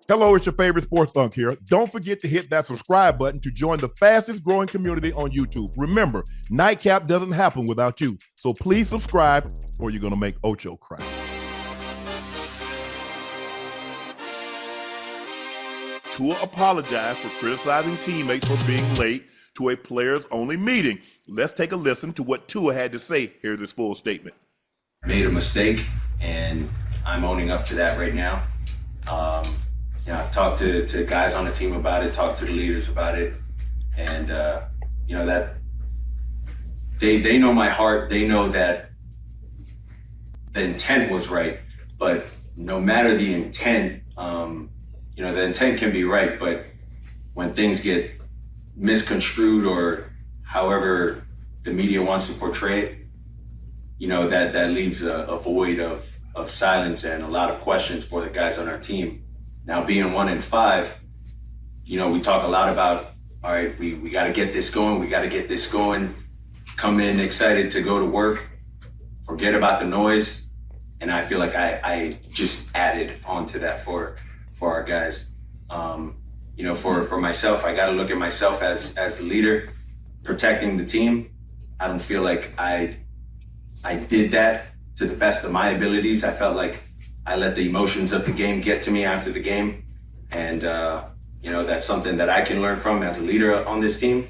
Hello, it's your favorite sports Unc here. Don't forget to hit that subscribe button to join the fastest growing community on YouTube. Remember, Nightcap doesn't happen without you. So please subscribe or you're going to make Ocho cry. Tua apologized for criticizing teammates for being late to a players-only meeting. Let's take a listen to what Tua had to say. Here's his full statement. Made a mistake, and I'm owning up to that right now. I've talked to guys on the team about it, talked to the leaders about it, and that they know my heart. They know that the intent was right, but no matter the intent, the intent can be right, but when things get misconstrued or however the media wants to portray it, that leaves a void of silence and a lot of questions for the guys on our team. Now, being 1-5, we talk a lot about, all right, we got to get this going. We got to get this going. Come in excited to go to work. Forget about the noise. And I feel like I just added onto that for our guys. For myself, I got to look at myself as the leader, protecting the team. I don't feel like I did that to the best of my abilities. I felt like I let the emotions of the game get to me after the game. And, that's something that I can learn from as a leader on this team.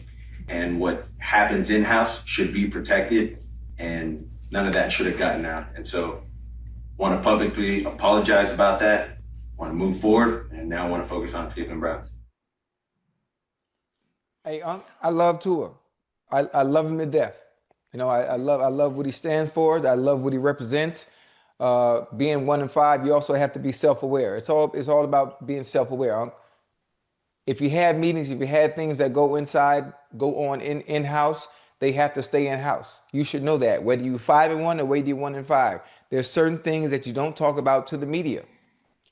And what happens in-house should be protected. And none of that should have gotten out. And so want to publicly apologize about that, want to move forward, and now want to focus on Cleveland Browns. Hey, Unc, I love Tua. I love him to death. I love what he stands for. I love what he represents. Being 1-5, you also have to be self-aware. It's all about being self-aware. If you have meetings, if you had things that go on in-house, they have to stay in-house. You should know that, whether you're 5-1 or whether you're 1-5. There's certain things that you don't talk about to the media.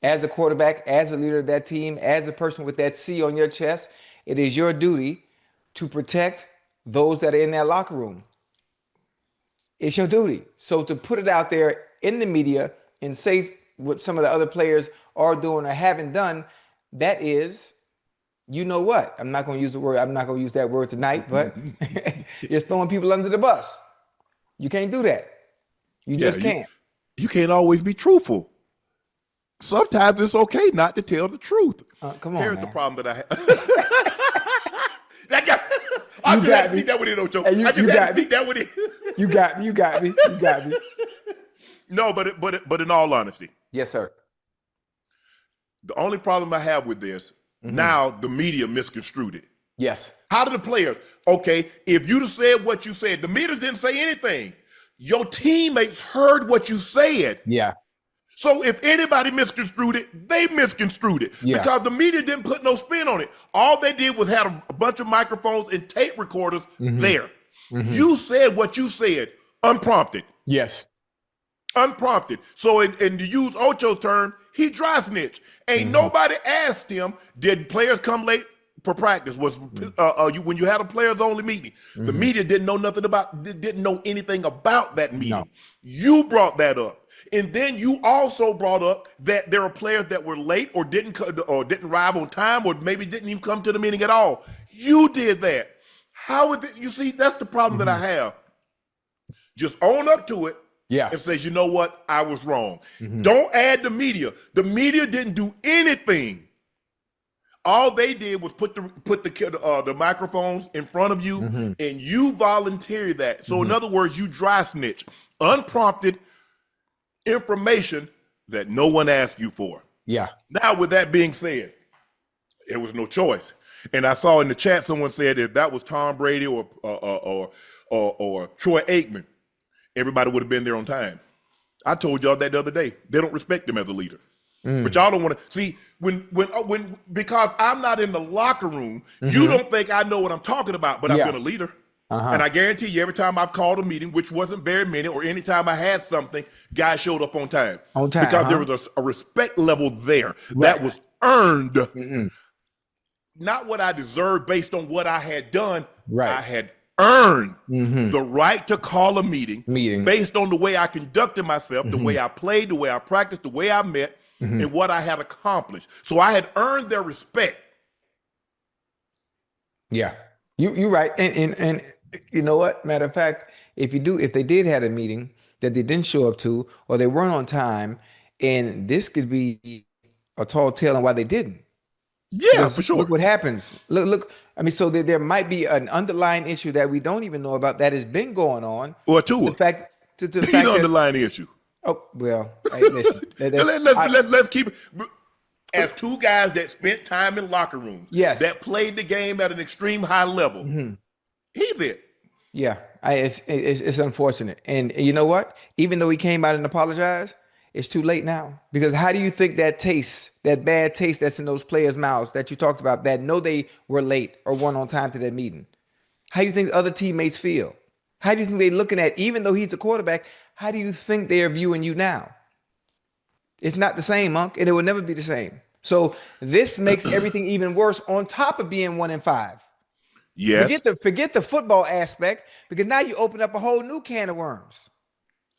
As a quarterback, as a leader of that team, as a person with that C on your chest, it is your duty to protect those that are in that locker room. It's your duty. So to put it out there in the media and say what some of the other players are doing or haven't done, that is, you know what? I'm not going to use the word. I'm not going to use that word tonight, but you're throwing people under the bus. You can't do that. You just can't. You can't always be truthful. Sometimes it's okay not to tell the truth. Come on, Here's man. the problem that I have. That guy, I just had to speak that with it, Ocho. I just had to speak that with it. You got me. No, but in all honesty. Yes, sir. The only problem I have with this, now the media misconstrued it. Yes. How do the players, okay, if you'd have said what you said, the media didn't say anything. Your teammates heard what you said. Yeah. So if anybody misconstrued it, they misconstrued it because the media didn't put no spin on it. All they did was have a bunch of microphones and tape recorders there. You said what you said, unprompted. Yes. Unprompted. So in to use Ocho's term, he dry snitched. Ain't nobody asked him, did players come late for practice? When you had a players only meeting, the media didn't know anything about that meeting. No. You brought that up. And then you also brought up that there are players that were late or didn't arrive on time or maybe didn't even come to the meeting at all. You did that. How would you see? That's the problem that I have. Just own up to it. Yeah. And say, you know what? I was wrong. Don't add the media. The media didn't do anything. All they did was put the microphones in front of you, and you volunteered that. So in other words, you dry snitch, unprompted information that no one asked you for. Yeah. Now, with that being said, there was no choice. And I saw in the chat someone said if that was Tom Brady or Troy Aikman, everybody would have been there on time. I told y'all that the other day. They don't respect him as a leader. But y'all don't want to see when because I'm not in the locker room, you don't think I know what I'm talking about, but I've been a leader. And I guarantee you, every time I've called a meeting, which wasn't very many, or any time I had something, guys showed up on time. Because there was a respect level there that was earned. Not what I deserved based on what I had done. I had earned the right to call a meeting based on the way I conducted myself, the way I played, the way I practiced, the way I met. and what I had accomplished. So I had earned their respect. Yeah, you're right. And you know what? Matter of fact, if they did have a meeting that they didn't show up to, or they weren't on time, and this could be a tall tale on why they didn't. Yeah, Because for sure. look what happens. Look. I mean, so there might be an underlying issue that we don't even know about that has been going on. Or Tua. The fact The underlying issue. Oh well, hey, listen. Let's keep it. As two guys that spent time in locker rooms, Yes. that played the game at an extreme high level, he's it. Yeah, it's unfortunate. And you know what? Even though he came out and apologized, it's too late now. Because how do you think that bad taste that's in those players' mouths that you talked about, that know they were late or weren't on time to that meeting, how do you think other teammates feel? How do you think they're looking at, even though he's the quarterback, how do you think they're viewing you now? It's not the same, Unc, and it will never be the same. So this makes everything even worse on top of being 1-5. Yes. Forget the football aspect, because now you open up a whole new can of worms.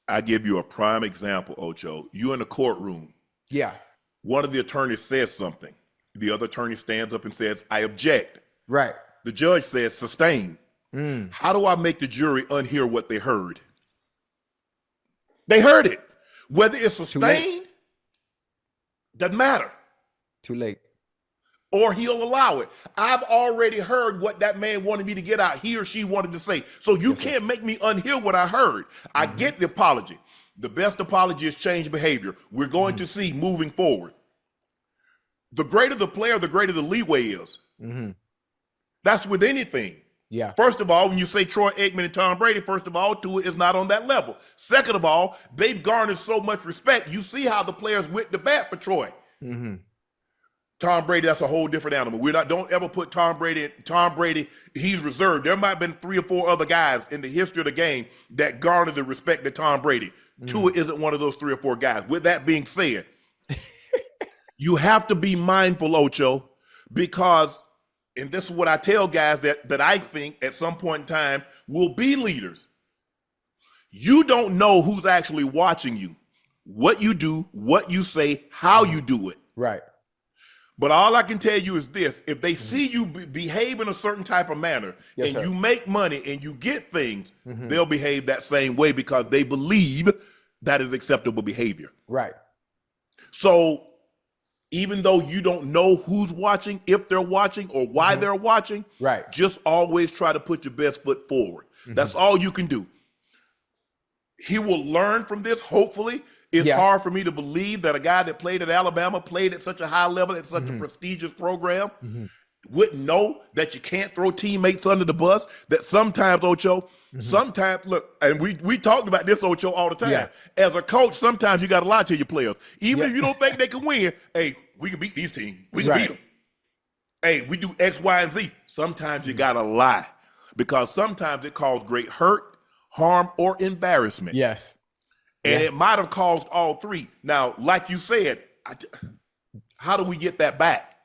I give you a prime example, Ocho. You in the courtroom. Yeah. One of the attorneys says something. The other attorney stands up and says, I object. Right. The judge says, sustain. How do I make the jury unhear what they heard? They heard it. Whether it's sustained, doesn't matter. Too late. Or he'll allow it. I've already heard what that man wanted me to get out, he or she wanted to say. So you can't make me unhear what I heard. I get the apology. The best apology is change behavior. We're going to see moving forward. The greater the player, the greater the leeway is. That's with anything. Yeah. First of all, when you say Troy Aikman and Tom Brady, first of all, Tua is not on that level. Second of all, they've garnered so much respect. You see how the players went to bat for Troy. Tom Brady, that's a whole different animal. Don't ever put Tom Brady, he's reserved. There might have been 3 or 4 other guys in the history of the game that garnered the respect that Tom Brady. Tua isn't one of those 3 or 4 guys. With that being said, you have to be mindful, Ocho, because, and this is what I tell guys that I think at some point in time will be leaders. You don't know who's actually watching you, what you do, what you say, how you do it. Right. But all I can tell you is this: if they see you behave in a certain type of manner, and you make money and you get things, they'll behave that same way because they believe that is acceptable behavior. Right. So even though you don't know who's watching, if they're watching, or why they're watching, right, just always try to put your best foot forward. That's all you can do. He will learn from this, hopefully. It's hard for me to believe that a guy that played at Alabama, played at such a high level, at such a prestigious program, wouldn't know that you can't throw teammates under the bus, that sometimes, Ocho, sometimes, look, and we talked about this, Ocho, all the time. Yeah. As a coach, sometimes you got to lie to your players. Even if you don't think they can win, hey, we can beat these teams. We can beat them. Hey, we do X, Y, and Z. Sometimes you got to lie because sometimes it causes great hurt, harm, or embarrassment. Yes. And it might have caused all 3. Now, like you said, how do we get that back?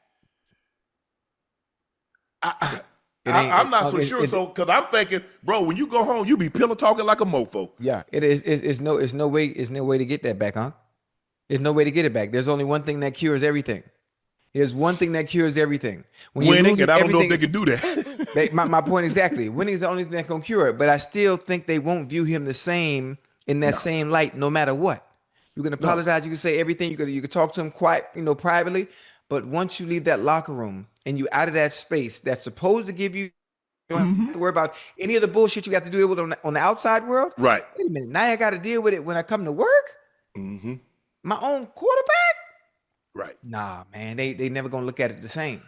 I'm not so sure. So, because I'm thinking, bro, when you go home, you be pillow talking like a mofo. Yeah, it is. It's no way to get that back, huh? There's no way to get it back. There's only one thing that cures everything. There's one thing that cures everything. When winning, and I don't know if they can do that. my point exactly. Winning is the only thing that can cure it. But I still think they won't view him the same in that same light, no matter what. You can apologize. You can say everything. You can talk to him quiet, privately. But once you leave that locker room and you out of that space that's supposed to give you, you don't have to worry about any of the bullshit you got to deal with on the outside world. Right. Wait a minute. Now I got to deal with it when I come to work. My own quarterback. Right. Nah, man. They never gonna look at it the same.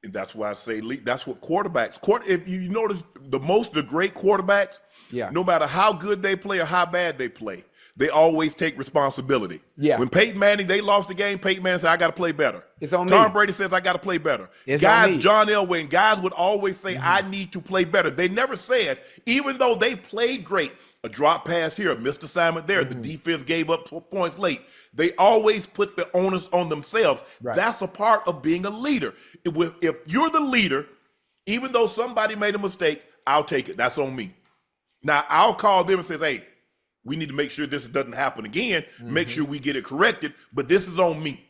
And that's why I say that's what quarterbacks. If you notice, the great quarterbacks, no matter how good they play or how bad they play, they always take responsibility. Yeah. When Peyton Manning, they lost the game, Peyton Manning said, I got to play better. It's on me. Tom Brady says, I got to play better. It's guys, on me. John Elway, guys would always say, I need to play better. They never said, even though they played great, a drop pass here, a missed assignment there, the defense gave up points late. They always put the onus on themselves. Right. That's a part of being a leader. If you're the leader, even though somebody made a mistake, I'll take it. That's on me. Now, I'll call them and say, hey, We need to make sure this doesn't happen again, make sure we get it corrected, but this is on me.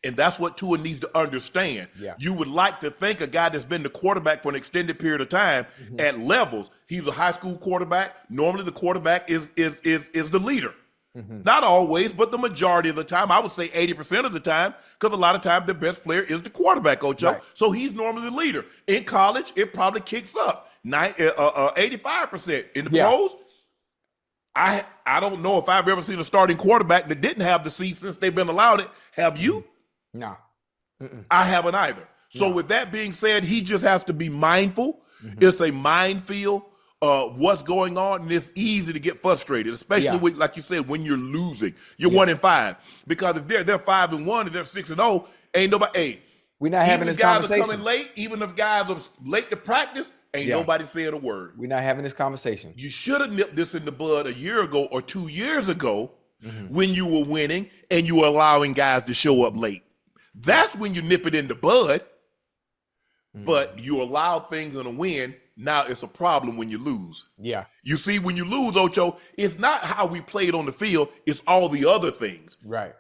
And that's what Tua needs to understand. Yeah. You would like to think a guy that's been the quarterback for an extended period of time at levels. He's a high school quarterback. Normally the quarterback is the leader. Not always, but the majority of the time. I would say 80% of the time, because a lot of times the best player is the quarterback, Ocho. Right. So he's normally the leader. In college, it probably kicks up 85%. In the pros, I don't know if I've ever seen a starting quarterback that didn't have the seat since they've been allowed it. Have you? No. I haven't either. So with that being said, he just has to be mindful. It's a minefield what's going on, and it's easy to get frustrated, especially with, like you said, when you're losing. You're 1-5. Because if they're 5-1 and they're 6-0, ain't nobody. Hey, we're not having this guys conversation. are coming late, even if guys are late to practice, ain't nobody saying a word. We're not having this conversation. You should have nipped this in the bud a year ago or 2 years ago when you were winning and you were allowing guys to show up late. That's when you nip it in the bud. But you allow things in a win. Now it's a problem when you lose. Yeah. You see, when you lose, Ocho, it's not how we played on the field. It's all the other things. Right.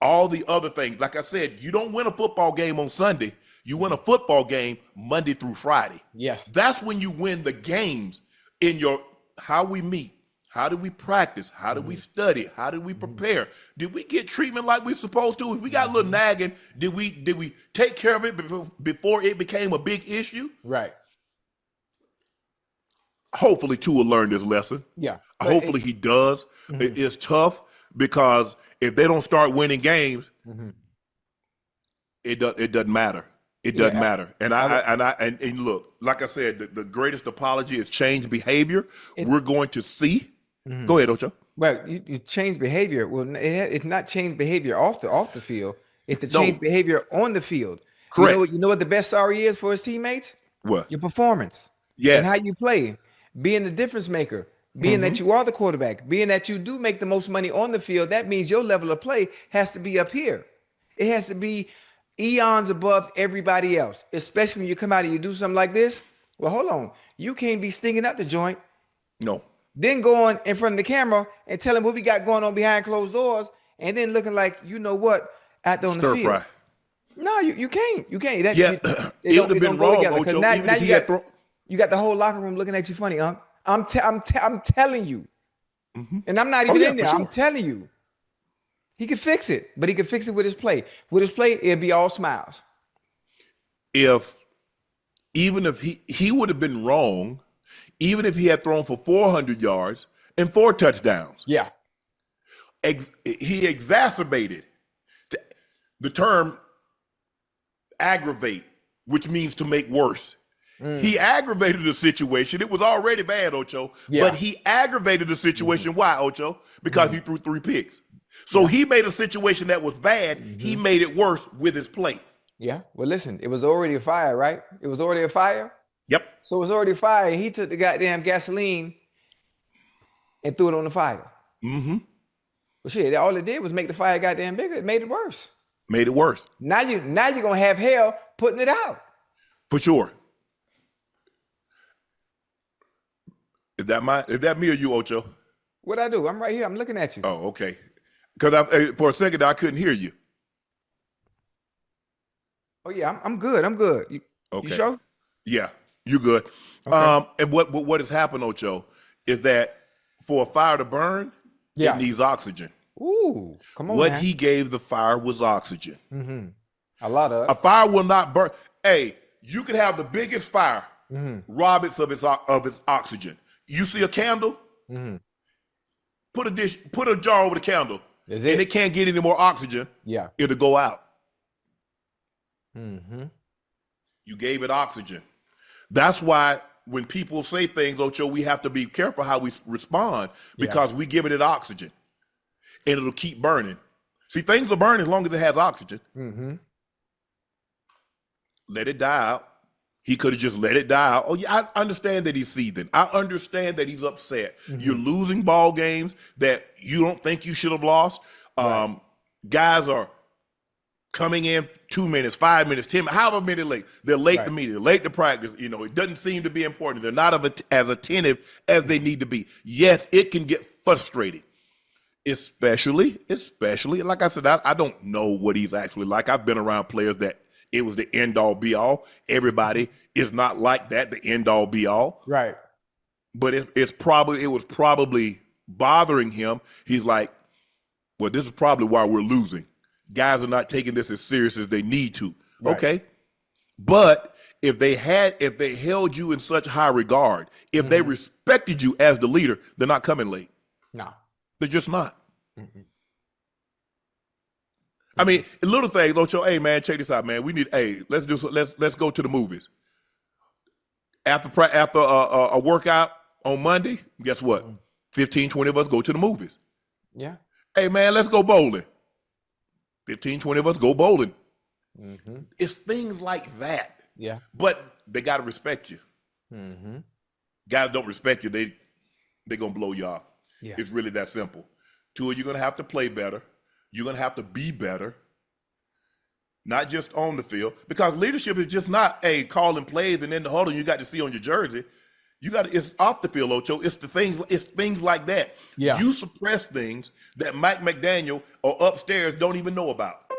All the other things. Like I said, you don't win a football game on Sunday. You win a football game Monday through Friday. Yes. That's when you win the games in your how we meet. How do we practice? How do we study? How do we prepare? Did we get treatment like we're supposed to? If we got a little nagging, did we take care of it before it became a big issue? Right. Hopefully Tua learned his lesson. Yeah. Hopefully he does. It is tough because if they don't start winning games, it doesn't matter. It doesn't matter. And look, like I said, the greatest apology is change behavior. We're going to see. Go ahead, Ocho. Well, you change behavior. Well, it's not change behavior off the field. It's the change behavior on the field. Correct. You know what the best sorry is for his teammates? What? Your performance. Yes. And how you play. Being the difference maker. Being that you are the quarterback. Being that you do make the most money on the field. That means your level of play has to be up here. It has to be eons above everybody else. Especially when you come out and you do something like this. Well, hold on. You can't be stinking up the joint. No. Then going in front of the camera and telling what we got going on behind closed doors, and then looking like you know what out there on the field. Stir fry. No, you can't. You can't. It would have been wrong, Ocho. Now Even if you got the whole locker room looking at you funny, Unc. I'm telling you, and I'm not even in there. I'm telling you, he can fix it, but he can fix it with his play. With his play, it'll be all smiles. Even if he would have been wrong, even if he had thrown for 400 yards and 4 touchdowns. Yeah. He exacerbated the term aggravate, which means to make worse. He aggravated the situation. It was already bad, Ocho, but he aggravated the situation. Why, Ocho? Because he threw 3 picks. So he made a situation that was bad. He made it worse with his play. Yeah. Well, listen, it was already a fire, right? It was already a fire. Yep. So it was already a fire. He took the goddamn gasoline and threw it on the fire. Well, shit, all it did was make the fire goddamn bigger. It made it worse. Made it worse. Now you're gonna have hell putting it out. For sure. Is that me or you, Ocho? What I do? I'm right here. I'm looking at you. Oh, okay. Because for a second I couldn't hear you. Oh yeah, I'm good. I'm good. You sure? Yeah, you good. Okay. And what has happened, Ocho, is that for a fire to burn, it needs oxygen. Ooh, come on. What man. he gave the fire was oxygen. A lot of A fire will not burn. Hey, you can have the biggest fire, rob it of its oxygen. You see a candle, put a jar over the candle, and it can't get any more oxygen. Yeah, it'll go out. You gave it oxygen. That's why when people say things, Ocho, we have to be careful how we respond because we giving it oxygen, and it'll keep burning. See, things will burn as long as it has oxygen. Let it die out. He could have just let it die out. Oh, yeah, I understand that he's seething. I understand that he's upset. You're losing ball games that you don't think you should have lost. Guys are coming in 2 minutes, 5 minutes, 10, however many late. They're late to meeting, late to practice. You know, it doesn't seem to be important. They're not as attentive as they need to be. Yes, it can get frustrating, especially, like I said, I don't know what he's actually like. I've been around players that it was the end all be all. Everybody is not like that, the end all be all. Right. But it was probably bothering him. He's like, well, this is probably why we're losing. Guys are not taking this as serious as they need to. Right. Okay. But if they held you in such high regard, if they respected you as the leader, they're not coming late. No. They're just not. I mean, little things, Ocho, hey man, check this out, man. We need, let's go to the movies. After a workout on Monday, guess what? 15, 20 of us go to the movies. Yeah. Hey man, let's go bowling. 15, 20 of us go bowling. It's things like that. Yeah. But they got to respect you. Guys don't respect you, they're going to blow you off. Yeah. It's really that simple. Tua, you're going to have to play better. You're going to have to be better. Not just on the field. Because leadership is just not, calling plays and in the huddle you got to see on your jersey. It's off the field, Ocho. It's things like that. Yeah. You suppress things that Mike McDaniel or upstairs don't even know about.